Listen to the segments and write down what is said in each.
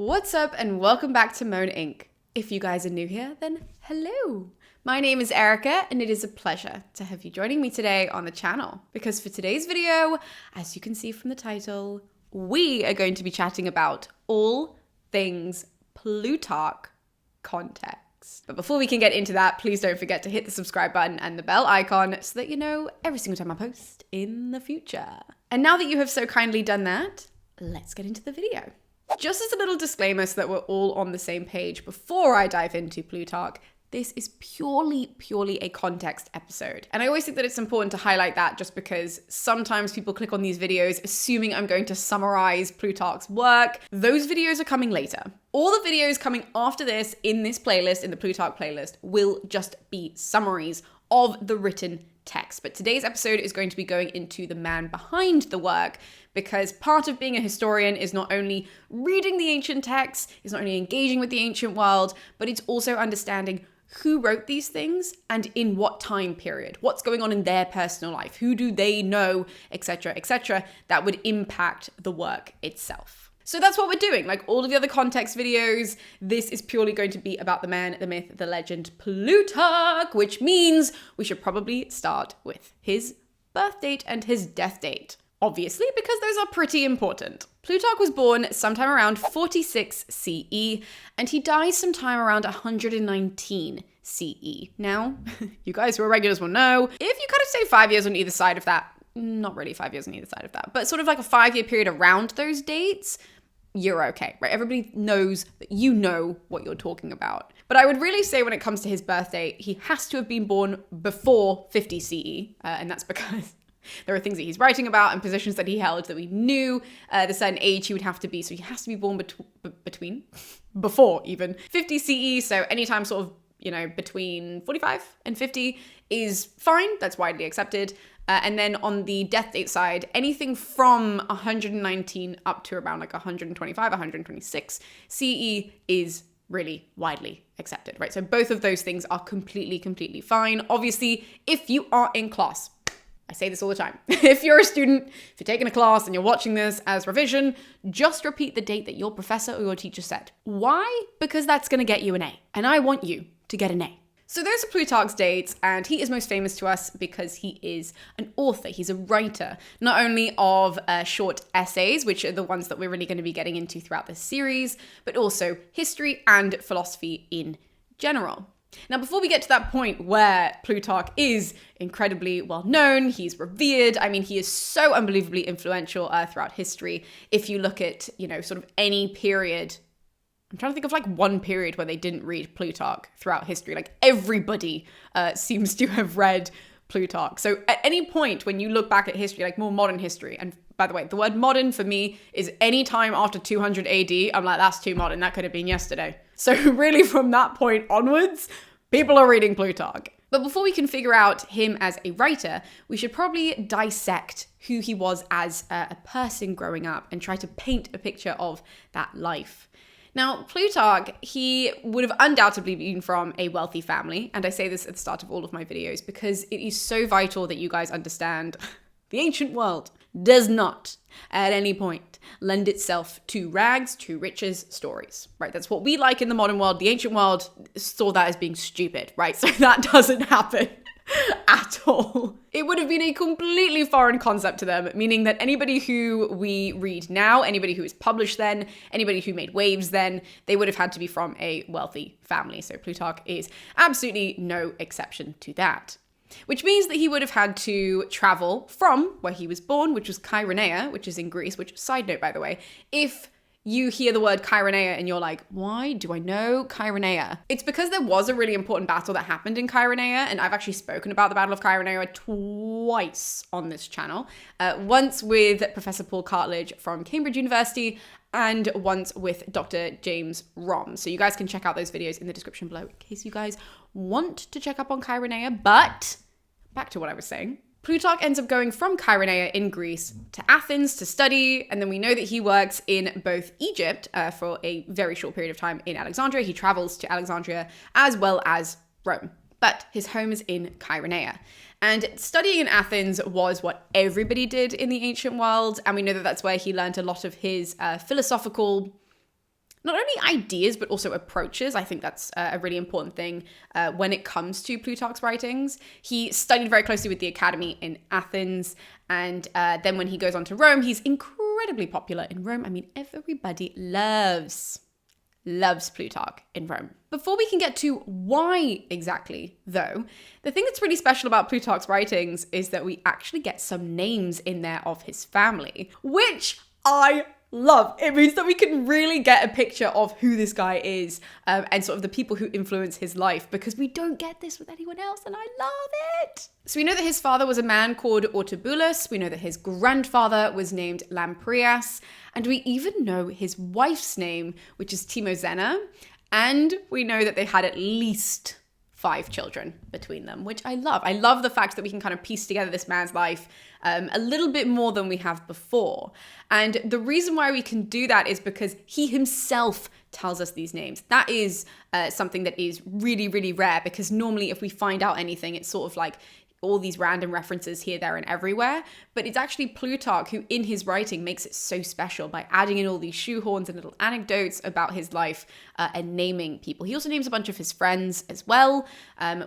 What's up and welcome back to MoAn Inc. If you guys are new here, then hello. My name is Erica and it is a pleasure to have you joining me today on the channel because for today's video, as you can see from the title, we are going to be chatting about all things Plutarch context. But before we can get into that, please don't forget to hit the subscribe button and the bell icon so that you know every single time I post in the future. And now that you have so kindly done that, let's get into the video. Just as a little disclaimer so that we're all on the same page before I dive into Plutarch, this is purely a context episode. And I always think that it's important to highlight that just because sometimes people click on these videos assuming I'm going to summarize Plutarch's work. Those videos are coming later. All the videos coming after this in this playlist, in the Plutarch playlist, will just be summaries of the written text. But today's episode is going to be going into the man behind the work because part of being a historian is not only reading the ancient texts, is not only engaging with the ancient world, but it's also understanding who wrote these things and in what time period, what's going on in their personal life, who do they know, etc., that would impact the work itself. So that's what we're doing. Like all of the other context videos, this is purely going to be about the man, the myth, the legend, Plutarch, which means we should probably start with his birth date and his death date. Obviously, because those are pretty important. Plutarch was born sometime around 46 CE, and he dies sometime around 119 CE. Now, you guys who are regulars will know, if you kind of say 5 years on either side of that, not really 5 years on either side of that, but sort of like a 5-year period around those dates, you're okay, right? Everybody knows that you know what you're talking about. But I would really say when it comes to his birth date, he has to have been born before 50 CE, and that's because there are things that he's writing about and positions that he held that we knew the certain age he would have to be. So he has to be born before even 50 CE. So anytime sort of, between 45 and 50 is fine. That's widely accepted. And then on the death date side, anything from 119 up to around like 125, 126 CE is really widely accepted, right? So both of those things are completely fine. Obviously, if you are in class, I say this all the time. If you're a student, if you're taking a class and you're watching this as revision, just repeat the date that your professor or your teacher said. Why? Because that's going to get you an A. And I want you to get an A. So those are Plutarch's dates, and he is most famous to us because he is an author. He's a writer, not only of short essays, which are the ones that we're really going to be getting into throughout this series, but also history and philosophy in general. Now, before we get to that point where Plutarch is incredibly well known, he's revered. I mean, he is so unbelievably influential throughout history. If you look at, sort of any period, I'm trying to think of like one period where they didn't read Plutarch throughout history. Like everybody seems to have read Plutarch. So at any point when you look back at history, like more modern history, and by the way, the word modern for me is any time after 200 AD, I'm like, that's too modern. That could have been yesterday. So really from that point onwards, people are reading Plutarch. But before we can figure out him as a writer, we should probably dissect who he was as a person growing up and try to paint a picture of that life. Now, Plutarch, he would have undoubtedly been from a wealthy family. And I say this at the start of all of my videos because it is so vital that you guys understand the ancient world does not at any point lend itself to rags to riches stories, right? That's what we like in the modern world. The ancient world saw that as being stupid, right? So that doesn't happen at all. It would have been a completely foreign concept to them, meaning that anybody who we read now, anybody who is published then, anybody who made waves then, they would have had to be from a wealthy family. So Plutarch is absolutely no exception to that. Which means that he would have had to travel from where he was born, which was Chaeronea, which is in Greece, which, side note, by the way, if you hear the word Chaeronea and you're like, why do I know Chaeronea? It's because there was a really important battle that happened in Chaeronea, and I've actually spoken about the Battle of Chaeronea twice on this channel. Once with Professor Paul Cartledge from Cambridge University, and once with Dr. James Rom. So you guys can check out those videos in the description below in case you guys want to check up on Chaeronea. But back to what I was saying. Plutarch ends up going from Chaeronea in Greece to Athens to study, and then we know that he works in both Egypt for a very short period of time in Alexandria. He travels to Alexandria as well as Rome, but his home is in Chaeronea. And studying in Athens was what everybody did in the ancient world, and we know that that's where he learned a lot of his philosophical, not only only ideas, but also approaches. I think that's a really important thing when it comes to Plutarch's writings. He studied very closely with the academy in Athens, and then when he goes on to Rome, he's incredibly popular in Rome. I mean, everybody loves Plutarch in Rome. Before we can get to why exactly, though, the thing that's really special about Plutarch's writings is that we actually get some names in there of his family, which I love. It means that we can really get a picture of who this guy is and sort of the people who influence his life, because we don't get this with anyone else, and I love it. So we know that his father was a man called Autobulus. We know that his grandfather was named Lamprias, and we even know his wife's name, which is Timozena, and we know that they had at least 5 children between them, which I love. I love the fact that we can kind of piece together this man's life a little bit more than we have before. And the reason why we can do that is because he himself tells us these names. That is something that is really, really rare, because normally if we find out anything, it's sort of like all these random references here, there, and everywhere. But it's actually Plutarch who, in his writing, makes it so special by adding in all these shoehorns and little anecdotes about his life and naming people. He also names a bunch of his friends as well,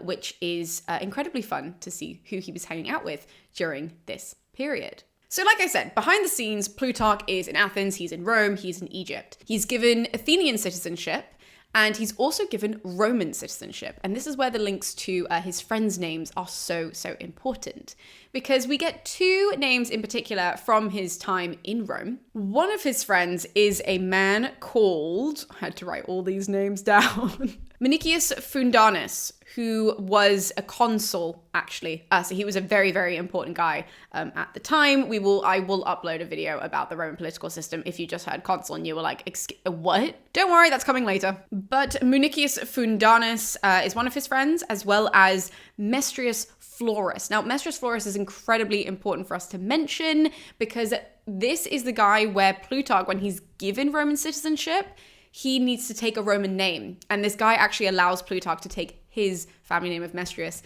which is incredibly fun to see who he was hanging out with during this period. So like I said, behind the scenes, Plutarch is in Athens, he's in Rome, he's in Egypt. He's given Athenian citizenship, and he's also given Roman citizenship. And this is where the links to his friends' names are so important, because we get 2 names in particular from his time in Rome. One of his friends is a man called, I had to write all these names down, Municius Fundanus, who was a consul, actually. So he was a very, very important guy at the time. I will upload a video about the Roman political system if you just heard consul and you were like, what? Don't worry, that's coming later. But Municius Fundanus is one of his friends, as well as Mestrius Florus. Now, Mestrius Florus is incredibly important for us to mention, because this is the guy where Plutarch, when he's given Roman citizenship, he needs to take a Roman name. And this guy actually allows Plutarch to take his family name of Mestrius.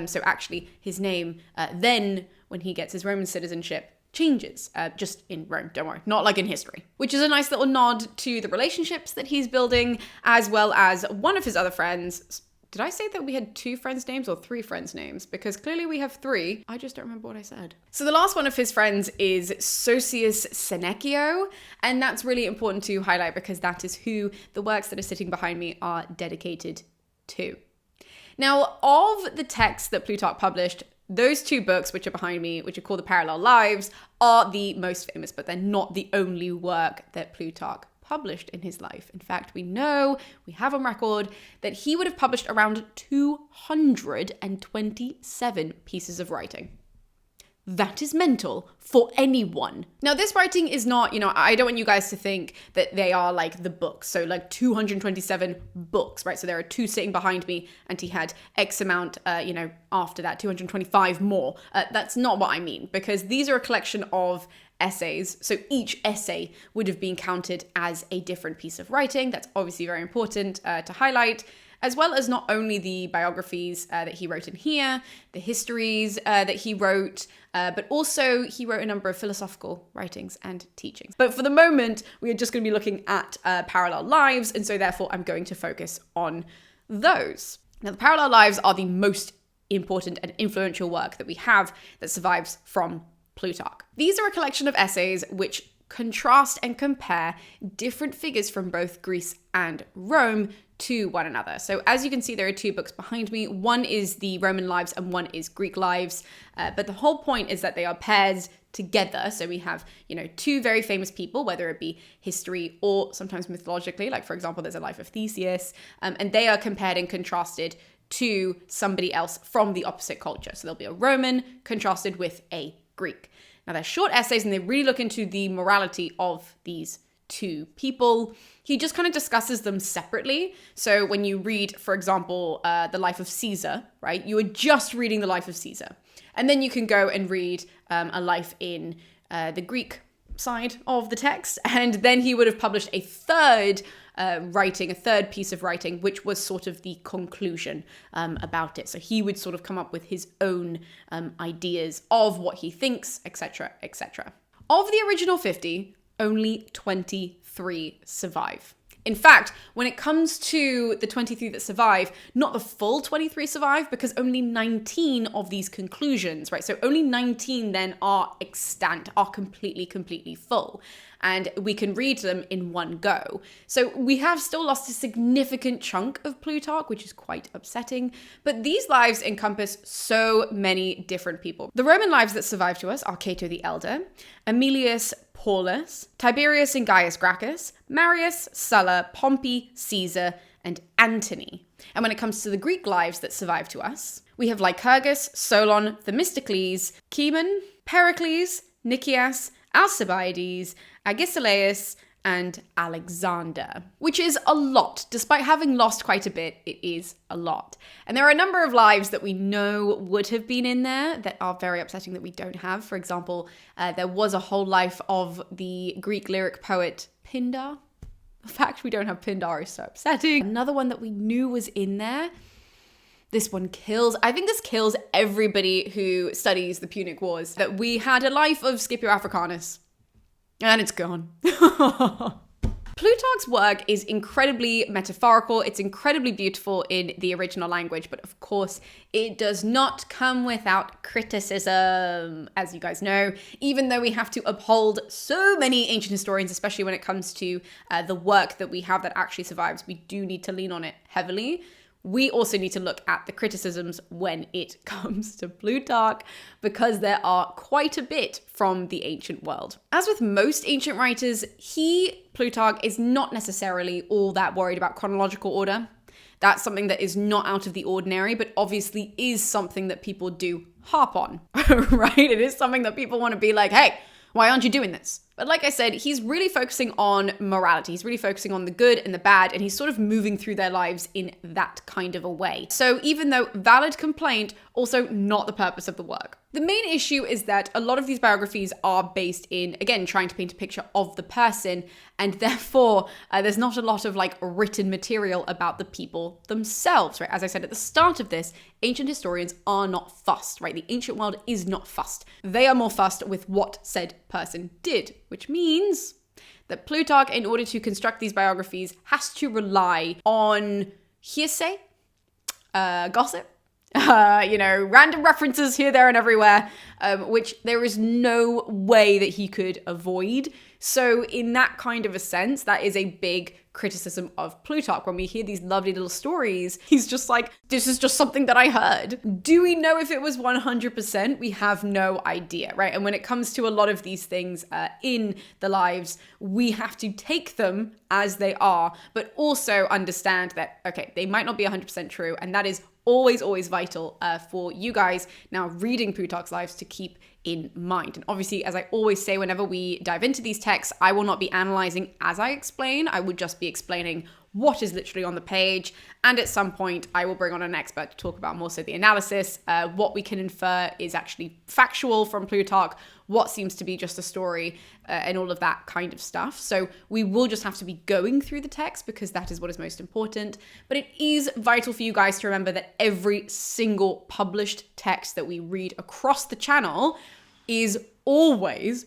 So actually his name then, when he gets his Roman citizenship, changes just in Rome. Don't worry, not like in history. Which is a nice little nod to the relationships that he's building, as well as one of his other friends. Did I say that we had 2 friends' names or 3 friends' names? Because clearly we have 3. I just don't remember what I said. So the last one of his friends is Sosius Senecio, and that's really important to highlight because that is who the works that are sitting behind me are dedicated to. Now, of the texts that Plutarch published, those 2 books which are behind me, which are called the Parallel Lives, are the most famous, but they're not the only work that Plutarch published in his life. In fact, we have on record that he would have published around 227 pieces of writing. That is mental for anyone. Now, this writing is not, I don't want you guys to think that they are like the books. So like 227 books, right? So there are 2 sitting behind me, and he had X amount, after that, 225 more. That's not what I mean, because these are a collection of essays. So each essay would have been counted as a different piece of writing. That's obviously very important to highlight, as well as not only the biographies that he wrote in here, the histories that he wrote, but also he wrote a number of philosophical writings and teachings. But for the moment, we are just going to be looking at Parallel Lives, and so therefore I'm going to focus on those. Now, the Parallel Lives are the most important and influential work that we have that survives from Plutarch. These are a collection of essays which contrast and compare different figures from both Greece and Rome to one another. So as you can see, there are 2 books behind me. One is the Roman Lives and one is Greek Lives. But the whole point is that they are paired together. So we have, 2 very famous people, whether it be history or sometimes mythologically, like for example, there's a Life of Theseus, and they are compared and contrasted to somebody else from the opposite culture. So there'll be a Roman contrasted with a Greek. Now they're short essays and they really look into the morality of these 2 people. He just kind of discusses them separately. So when you read, for example, the Life of Caesar, right? You are just reading the Life of Caesar. And then you can go and read a life in the Greek side of the text. And then he would have published a third piece of writing, which was sort of the conclusion about it. So he would sort of come up with his own ideas of what he thinks, etc., etc. Of the original 50, only 23 survive. In fact, when it comes to the 23 that survive, not the full 23 survive because only 19 of these conclusions, right? So only 19 then are extant, are completely full. And we can read them in one go. So we have still lost a significant chunk of Plutarch, which is quite upsetting. But these lives encompass so many different people. The Roman lives that survive to us are Cato the Elder, Aemilius Paulus, Tiberius and Gaius Gracchus, Marius, Sulla, Pompey, Caesar, and Antony. And when it comes to the Greek lives that survive to us, we have Lycurgus, Solon, Themistocles, Cimon, Pericles, Nicias, Alcibiades, Agesilaus, and Alexander, which is a lot. Despite having lost quite a bit, it is a lot. And there are a number of lives that we know would have been in there that are very upsetting that we don't have. For example, there was a whole life of the Greek lyric poet Pindar. The fact we don't have Pindar is so upsetting. Another one that we knew was in there. This one kills. I think this kills everybody who studies the Punic Wars. That we had a life of Scipio Africanus. And it's gone. Plutarch's work is incredibly metaphorical. It's incredibly beautiful in the original language, but of course, it does not come without criticism, as you guys know. Even though we have to uphold so many ancient historians, especially when it comes to the work that we have that actually survives, we do need to lean on it heavily. We also need to look at the criticisms when it comes to Plutarch, because there are quite a bit from the ancient world. As with most ancient writers, Plutarch, is not necessarily all that worried about chronological order. That's something that is not out of the ordinary, but obviously is something that people do harp on, right? It is something that people want to be like, hey, why aren't you doing this? But like I said, he's really focusing on morality. He's really focusing on the good and the bad, and he's sort of moving through their lives in that kind of a way. So even though valid complaint, also not the purpose of the work. The main issue is that a lot of these biographies are based in, again, trying to paint a picture of the person, and therefore there's not a lot of like written material about the people themselves, right? As I said at the start of this, ancient historians are not fussed, right? The ancient world is not fussed. They are more fussed with what said person did, which means that Plutarch, in order to construct these biographies, has to rely on hearsay, gossip, random references here, there, and everywhere, which there is no way that he could avoid. So in that kind of a sense, that is a big criticism of Plutarch. When we hear these lovely little stories, he's just like, this is just something that I heard. Do we know if it was 100%? We have no idea, right? And when it comes to a lot of these things in the lives, we have to take them as they are, but also understand that, okay, they might not be 100% true, and that is always vital for you guys now reading Plutarch's lives to keep in mind. And obviously, as I always say, whenever we dive into these texts, I will not be analyzing as I explain. I would just be explaining what is literally on the page. And at some point, I will bring on an expert to talk about more so the analysis. What we can infer is actually factual from Plutarch, what seems to be just a story, and all of that kind of stuff. So we will just have to be going through the text because that is what is most important. But it is vital for you guys to remember that every single published text that we read across the channel is always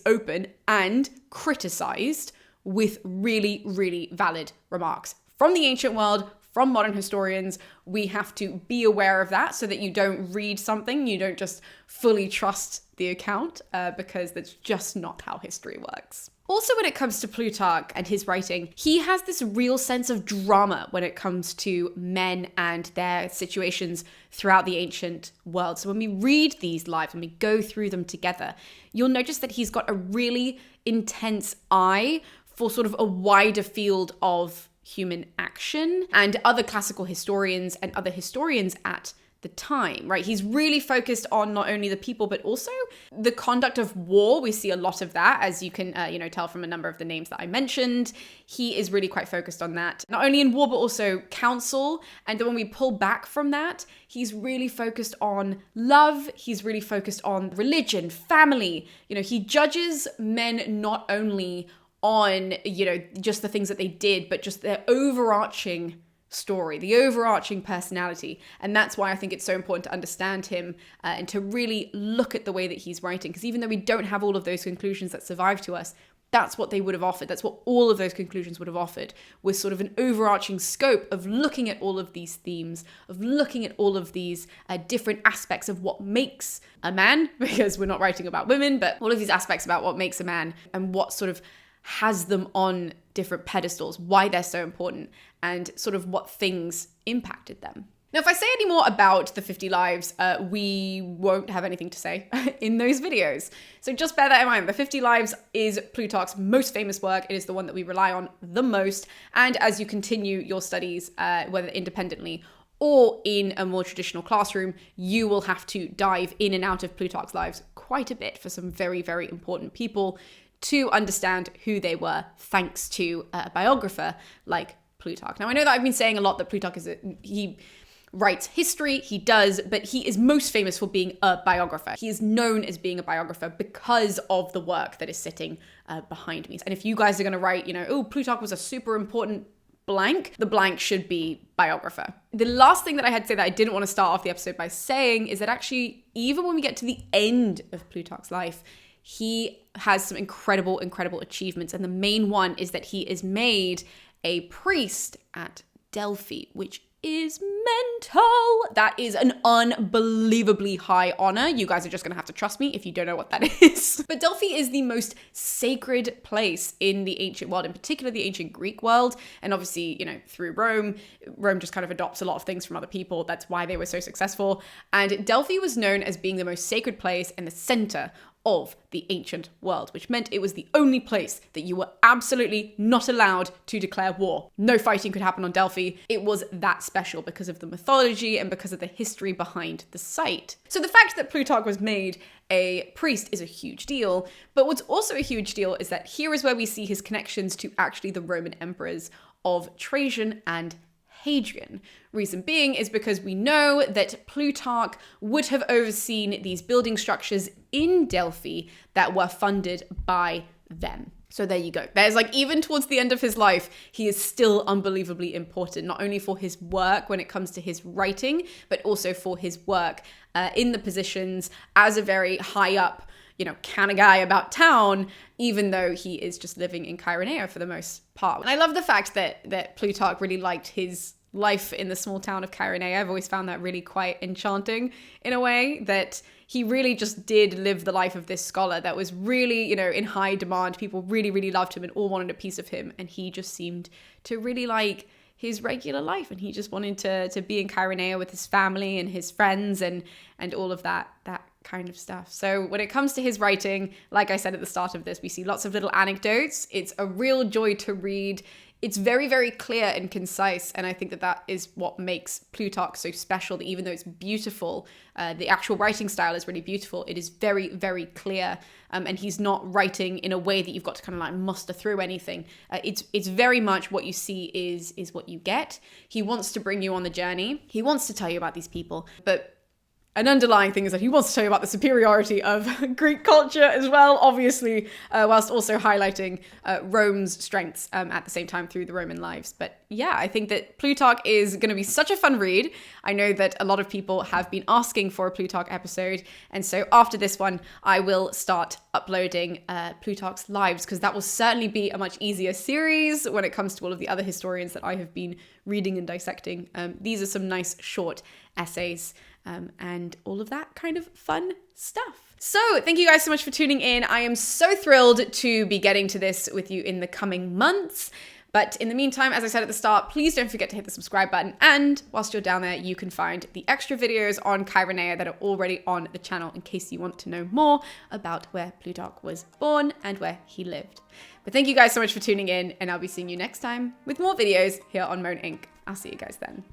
open and criticized with really valid remarks from the ancient world, from modern historians. We have to be aware of that so that you don't read something, you don't just fully trust the account, because that's just not how history works. Also, when it comes to Plutarch and his writing, he has this real sense of drama when it comes to men and their situations throughout the ancient world. So when we read these lives, when we go through them together, you'll notice that he's got a really intense eye for sort of a wider field of human action and other classical historians and other historians at the time, right? He's really focused on not only the people, but also the conduct of war. We see a lot of that, as you can, tell from a number of the names that I mentioned. He is really quite focused on that, not only in war, but also counsel. And then when we pull back from that, he's really focused on love. He's really focused on religion, family. He judges men not only on, just the things that they did, but just their overarching story, the overarching personality. And that's why I think it's so important to understand him and to really look at the way that he's writing. Because even though we don't have all of those conclusions that survive to us, That's what they would have offered. That's what all of those conclusions would have offered, was sort of an overarching scope of looking at all of these themes, of looking at all of these different aspects of what makes a man, because we're not writing about women, but all of these aspects about what makes a man and what sort of has them on different pedestals, why they're so important, and sort of what things impacted them. Now, if I say any more about the 50 Lives, we won't have anything to say in those videos. So just bear that in mind. The 50 Lives is Plutarch's most famous work. It is the one that we rely on the most. And as you continue your studies, whether independently or in a more traditional classroom, you will have to dive in and out of Plutarch's lives quite a bit for some very, very important people to understand who they were, thanks to a biographer like Plutarch. Now, I know that I've been saying a lot that Plutarch he writes history, he does, but he is most famous for being a biographer. He is known as being a biographer because of the work that is sitting behind me. And if you guys are going to write, oh, Plutarch was a super important blank, the blank should be biographer. The last thing that I had to say that I didn't want to start off the episode by saying is that actually, even when we get to the end of Plutarch's life, he has some incredible, incredible achievements. And the main one is that he is made a priest at Delphi, which is mental. That is an unbelievably high honor. You guys are just gonna have to trust me if you don't know what that is. But Delphi is the most sacred place in the ancient world, in particular the ancient Greek world. And obviously, through Rome just kind of adopts a lot of things from other people. That's why they were so successful. And Delphi was known as being the most sacred place and the center of the ancient world, which meant it was the only place that you were absolutely not allowed to declare war. No fighting could happen on Delphi. It was that special because of the mythology and because of the history behind the site. So the fact that Plutarch was made a priest is a huge deal, but what's also a huge deal is that here is where we see his connections to actually the Roman emperors of Trajan and Hadrian. Reason being is because we know that Plutarch would have overseen these building structures in Delphi that were funded by them. So there you go. There's even towards the end of his life, he is still unbelievably important, not only for his work when it comes to his writing, but also for his work in the positions as a very high up, kind of guy about town, even though he is just living in Chaeronea for the most part. And I love the fact that Plutarch really liked his life in the small town of Chaeronea. I've always found that really quite enchanting in a way, that he really just did live the life of this scholar that was really, in high demand. People really, really loved him and all wanted a piece of him. And he just seemed to really like his regular life. And he just wanted to be in Chaeronea with his family and his friends and all of that kind of stuff. So when it comes to his writing, like I said at the start of this, we see lots of little anecdotes. It's a real joy to read. It's very, very clear and concise. And I think that is what makes Plutarch so special, that even though it's beautiful, the actual writing style is really beautiful. It is very, very clear. And he's not writing in a way that you've got to kind of muster through anything. It's very much what you see is what you get. He wants to bring you on the journey. He wants to tell you about these people, but an underlying thing is that he wants to tell you about the superiority of Greek culture as well, obviously, whilst also highlighting Rome's strengths at the same time through the Roman lives. But yeah, I think that Plutarch is going to be such a fun read. I know that a lot of people have been asking for a Plutarch episode. And so after this one, I will start uploading Plutarch's lives, because that will certainly be a much easier series when it comes to all of the other historians that I have been reading and dissecting. These are some nice short essays. And all of that kind of fun stuff. So thank you guys so much for tuning in. I am so thrilled to be getting to this with you in the coming months. But in the meantime, as I said at the start, please don't forget to hit the subscribe button. And whilst you're down there, you can find the extra videos on Chaeronea that are already on the channel in case you want to know more about where Plutarch was born and where he lived. But thank you guys so much for tuning in, and I'll be seeing you next time with more videos here on MoAn Inc. I'll see you guys then.